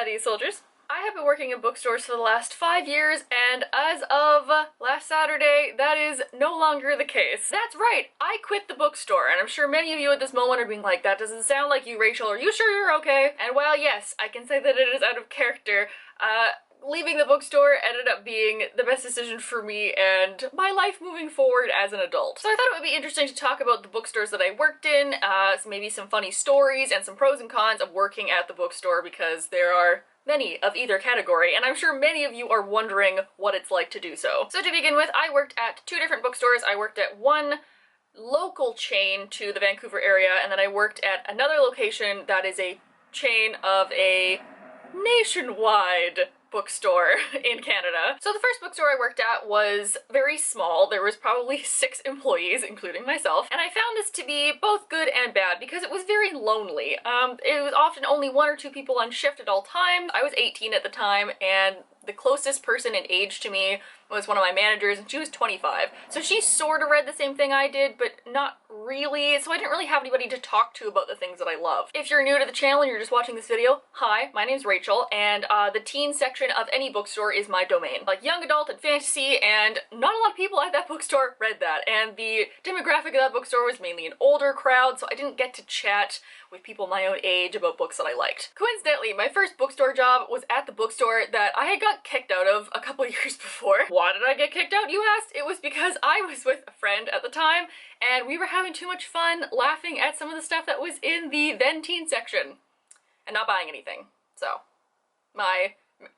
Howdy, soldiers. I have been working in bookstores for the last 5 years, and as of last Saturday, that is no longer the case. That's right, I quit the bookstore, and I'm sure many of you at this moment are being like, that doesn't sound like you, Rachel, are you sure you're okay? And while yes, I can say that it is out of character, leaving the bookstore ended up being the best decision for me and my life moving forward as an adult. So I thought it would be interesting to talk about the bookstores that I worked in, maybe some funny stories and some pros and cons of working at the bookstore, because there are many of either category, and I'm sure many of you are wondering what it's like to do so. So to begin with, I worked at 2 different bookstores. I worked at one local chain to the Vancouver area, and then I worked at another location that is a chain of a nationwide bookstore in Canada. So the first bookstore I worked at was very small. There was probably 6 employees, including myself, and I found this to be both good and bad because it was very lonely. It was often only 1 or 2 people on shift at all times. I was 18 at the time, and the closest person in age to me was one of my managers, and she was 25. So she sort of read the same thing I did, but not really, so I didn't really have anybody to talk to about the things that I love. If you're new to the channel and you're just watching this video, hi, my name's Rachel, and the teen section of any bookstore is my domain. Like young adult and fantasy, and not a lot of people at that bookstore read that, and the demographic of that bookstore was mainly an older crowd, so I didn't get to chat with people my own age about books that I liked. Coincidentally, my first bookstore job was at the bookstore that I had got kicked out of a couple years before. Why did I get kicked out, you asked? It was because I was with a friend at the time, and we were having too much fun laughing at some of the stuff that was in the then teen section and not buying anything. So my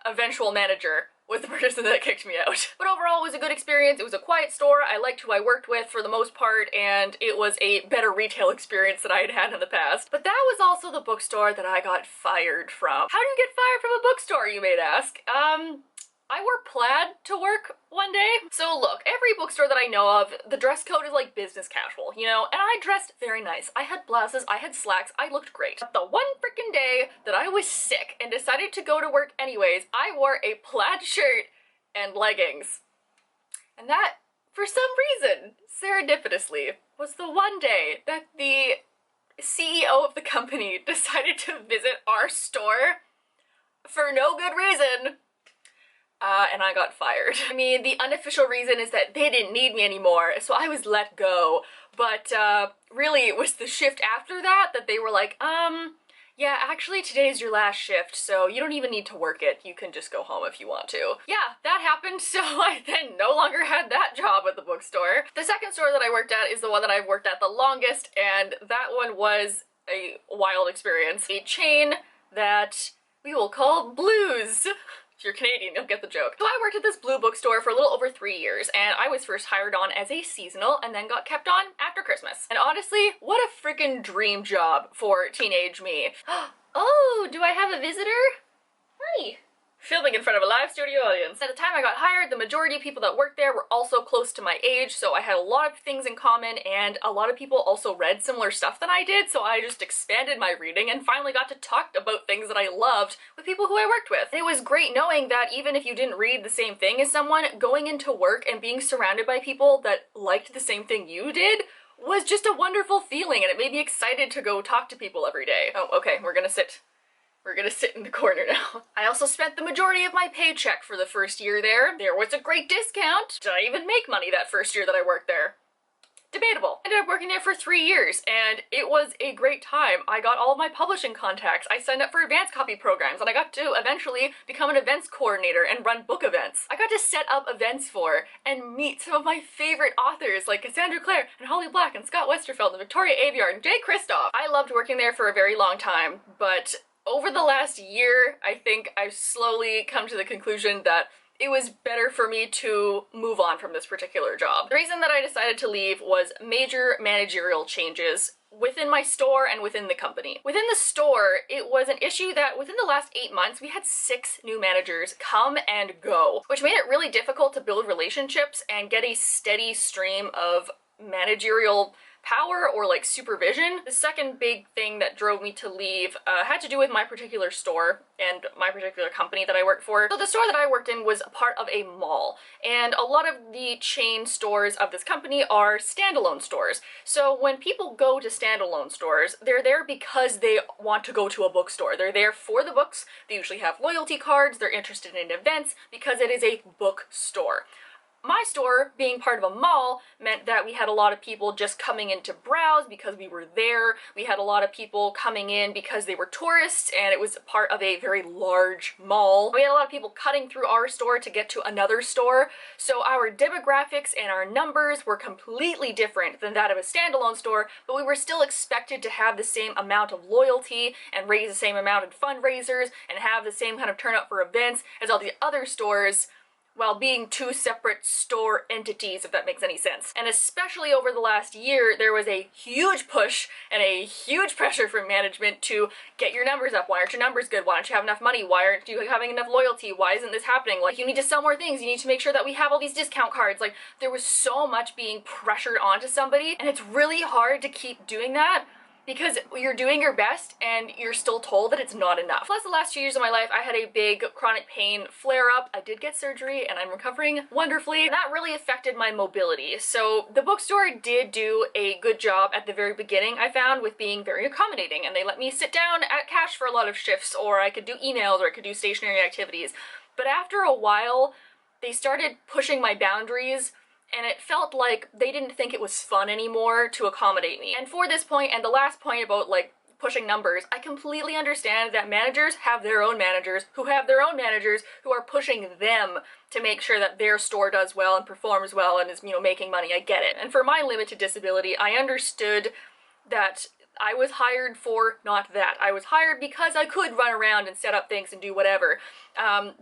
eventual manager was the person that kicked me out. But overall, it was a good experience. It was a quiet store. I liked who I worked with for the most part, and it was a better retail experience than I had had in the past. But that was also the bookstore that I got fired from. How do you get fired from a bookstore, you may ask? I wore plaid to work one day. So look, every bookstore that I know of, the dress code is like business casual, you know? And I dressed very nice. I had blouses, I had slacks, I looked great. But the one freaking day that I was sick and decided to go to work anyways, I wore a plaid shirt and leggings. And that, for some reason, serendipitously, was the one day that the CEO of the company decided to visit our store for no good reason. And I got fired. I mean, the unofficial reason is that they didn't need me anymore, so I was let go. But really, it was the shift after that that they were like, yeah, actually today's your last shift, so you don't even need to work it. You can just go home if you want to. Yeah, that happened, so I then no longer had that job at the bookstore. The second store that I worked at is the one that I've worked at the longest, and that one was a wild experience. A chain that we will call Blues. If you're Canadian, you'll get the joke. So I worked at this blue bookstore for a little over 3 years, and I was first hired on as a seasonal and then got kept on after Christmas. And honestly, what a freaking dream job for teenage me. Oh, do I have a visitor? Hi. Filming in front of a live studio audience. At the time I got hired, the majority of people that worked there were also close to my age, so I had a lot of things in common, and a lot of people also read similar stuff than I did, so I just expanded my reading and finally got to talk about things that I loved with people who I worked with. It was great knowing that even if you didn't read the same thing as someone, going into work and being surrounded by people that liked the same thing you did was just a wonderful feeling, and it made me excited to go talk to people every day. Oh, okay, we're gonna sit in the corner now. I also spent the majority of my paycheck for the first year there. There was a great discount. Did I even make money that first year that I worked there? Debatable. I ended up working there for 3 years, and it was a great time. I got all of my publishing contacts. I signed up for advanced copy programs, and I got to eventually become an events coordinator and run book events. I got to set up events for and meet some of my favorite authors like Cassandra Clare and Holly Black and Scott Westerfeld and Victoria Aveyard and Jay Kristoff. I loved working there for a very long time, but over the last year, I think I've slowly come to the conclusion that it was better for me to move on from this particular job. The reason that I decided to leave was major managerial changes within my store and within the company. Within the store, it was an issue that within the last 8 months, we had 6 new managers come and go, which made it really difficult to build relationships and get a steady stream of managerial power or like supervision. The second big thing that drove me to leave had to do with my particular store and my particular company that I worked for. So the store that I worked in was a part of a mall, and a lot of the chain stores of this company are standalone stores. So when people go to standalone stores, they're there because they want to go to a bookstore. They're there for the books. They usually have loyalty cards. They're interested in events because it is a bookstore. My store, being part of a mall, meant that we had a lot of people just coming in to browse because we were there. We had a lot of people coming in because they were tourists and it was part of a very large mall. We had a lot of people cutting through our store to get to another store. So our demographics and our numbers were completely different than that of a standalone store, but we were still expected to have the same amount of loyalty and raise the same amount in fundraisers and have the same kind of turnout for events as all the other stores, while being two separate store entities, if that makes any sense. And especially over the last year, there was a huge push and a huge pressure from management to get your numbers up. Why aren't your numbers good? Why don't you have enough money? Why aren't you having enough loyalty? Why isn't this happening? Like, you need to sell more things. You need to make sure that we have all these discount cards. Like, there was so much being pressured onto somebody, and it's really hard to keep doing that because you're doing your best and you're still told that it's not enough. Plus, the last 2 years of my life, I had a big chronic pain flare-up. I did get surgery and I'm recovering wonderfully. That really affected my mobility. So the bookstore did do a good job at the very beginning, I found, with being very accommodating, and they let me sit down at cash for a lot of shifts, or I could do emails, or I could do stationary activities. But after a while, they started pushing my boundaries, and it felt like they didn't think it was fun anymore to accommodate me. And for this point, and the last point about like pushing numbers, I completely understand that managers have their own managers who have their own managers who are pushing them to make sure that their store does well and performs well and is, you know, making money. I get it. And for my limited disability, I understood that I was hired for not that. I was hired because I could run around and set up things and do whatever.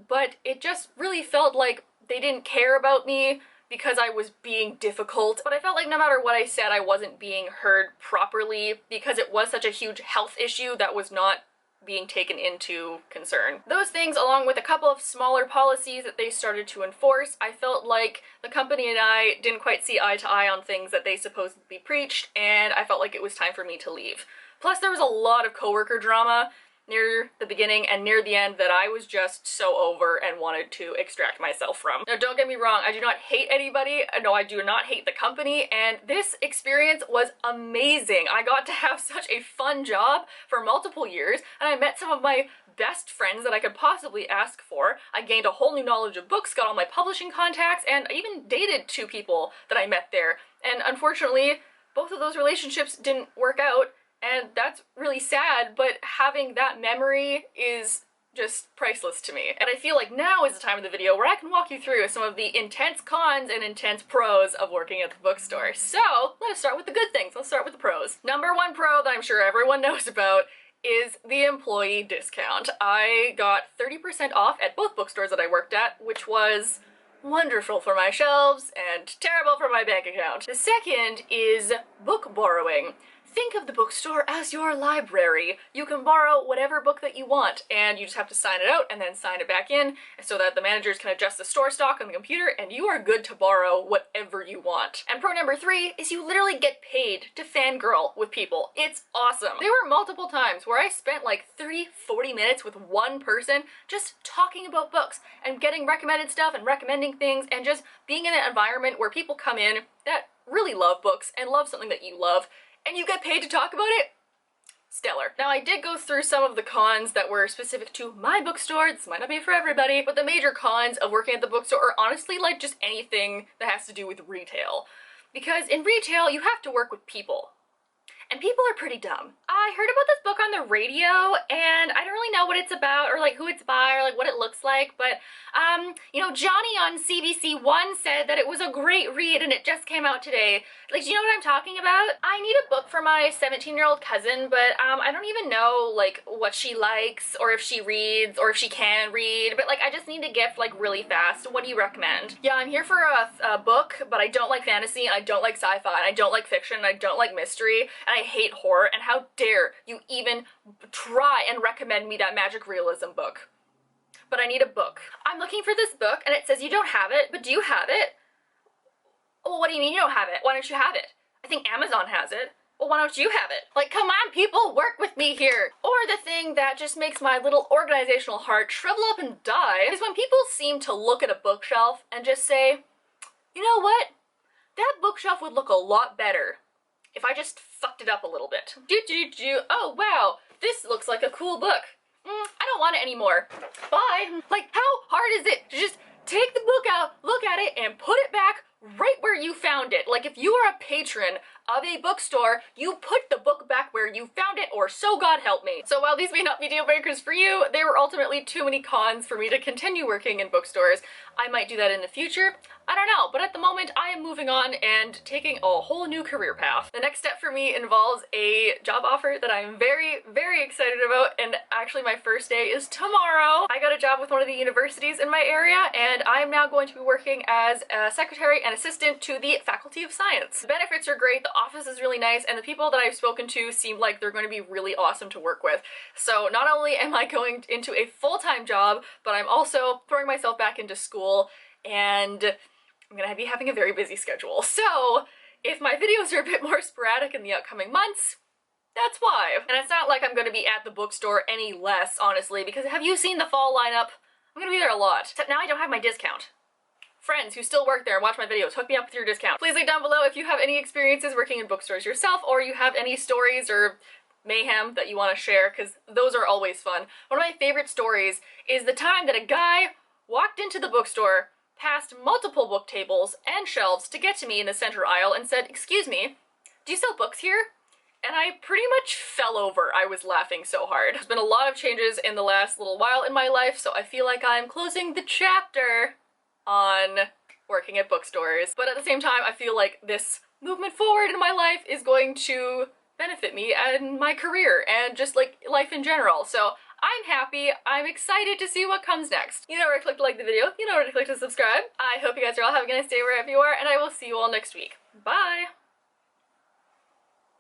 But it just really felt like they didn't care about me because I was being difficult. But I felt like no matter what I said, I wasn't being heard properly because it was such a huge health issue that was not being taken into concern. Those things, along with a couple of smaller policies that they started to enforce, I felt like the company and I didn't quite see eye to eye on things that they supposedly preached, and I felt like it was time for me to leave. Plus, there was a lot of coworker drama near the beginning and near the end that I was just so over and wanted to extract myself from. Now, don't get me wrong, I do not hate anybody. No, I do not hate the company, and this experience was amazing. I got to have such a fun job for multiple years, and I met some of my best friends that I could possibly ask for. I gained a whole new knowledge of books, got all my publishing contacts, and I even dated 2 people that I met there. And unfortunately, both of those relationships didn't work out, and that's really sad, but having that memory is just priceless to me. And I feel like now is the time of the video where I can walk you through some of the intense cons and intense pros of working at the bookstore. So let us start with the good things. Let's start with the pros. Number 1 pro that I'm sure everyone knows about is the employee discount. I got 30% off at both bookstores that I worked at, which was wonderful for my shelves and terrible for my bank account. The second is book borrowing. Think of the bookstore as your library. You can borrow whatever book that you want, and you just have to sign it out and then sign it back in so that the managers can adjust the store stock on the computer, and you are good to borrow whatever you want. And pro number 3 is you literally get paid to fangirl with people. It's awesome. There were multiple times where I spent like 30-40 minutes with one person just talking about books and getting recommended stuff and recommending things and just being in an environment where people come in that really love books and love something that you love, and you get paid to talk about it. Stellar. Now, I did go through some of the cons that were specific to my bookstore. This might not be for everybody, but the major cons of working at the bookstore are honestly like just anything that has to do with retail. Because in retail, you have to work with people. And people are pretty dumb. I heard about this book on the radio, and I don't really know what it's about, or like who it's by, or like what it looks like, but you know, Johnny on CBC1 said that it was a great read and it just came out today. Like, do you know what I'm talking about? I need a book for my 17-year-old cousin, but I don't even know like what she likes, or if she reads, or if she can read, but like I just need a gift like really fast. What do you recommend? Yeah, I'm here for a book, but I don't like fantasy, I don't like sci-fi, I don't like fiction, I don't like mystery, and I hate horror, and how dare you even try and recommend me that magic realism book. But I need a book. I'm looking for this book, and it says you don't have it, but do you have it? Well, what do you mean you don't have it? Why don't you have it? I think Amazon has it. Well, why don't you have it? Like, come on, people, work with me here. Or the thing that just makes my little organizational heart shrivel up and die is when people seem to look at a bookshelf and just say, you know what? That bookshelf would look a lot better if I just fucked it up a little bit. Oh, wow, this looks like a cool book. I don't want it anymore. Bye. Like, how hard is it to just take the book out, look at it, and put it back right where you found it? Like, if you are a patron of a bookstore, you put the book back where you found it, or so God help me. So while these may not be deal breakers for you, they were ultimately too many cons for me to continue working in bookstores. I might do that in the future. I don't know, but at the moment I am moving on and taking a whole new career path. The next step for me involves a job offer that I'm very, very excited about, and actually my first day is tomorrow. I got a job with one of the universities in my area, and I'm now going to be working as a secretary and assistant to the Faculty of Science. The benefits are great, the office is really nice, and the people that I've spoken to seem like they're going to be really awesome to work with. So not only am I going into a full-time job, but I'm also throwing myself back into school, and I'm gonna be having a very busy schedule. So if my videos are a bit more sporadic in the upcoming months, that's why. And it's not like I'm gonna be at the bookstore any less, honestly, because have you seen the fall lineup? I'm gonna be there a lot. Except now I don't have my discount. Friends who still work there and watch my videos, hook me up with your discount. Please leave down below if you have any experiences working in bookstores yourself, or you have any stories or mayhem that you want to share, because those are always fun. One of my favorite stories is the time that a guy walked into the bookstore, past multiple book tables and shelves to get to me in the center aisle and said, "Excuse me, do you sell books here?" And I pretty much fell over. I was laughing so hard. There's been a lot of changes in the last little while in my life, so I feel like I'm closing the chapter on working at bookstores. But at the same time, I feel like this movement forward in my life is going to benefit me and my career and just like life in general. So I'm happy. I'm excited to see what comes next. You know where to click to like the video. You know where to click to subscribe. I hope you guys are all having a nice day wherever you are, and I will see you all next week. Bye!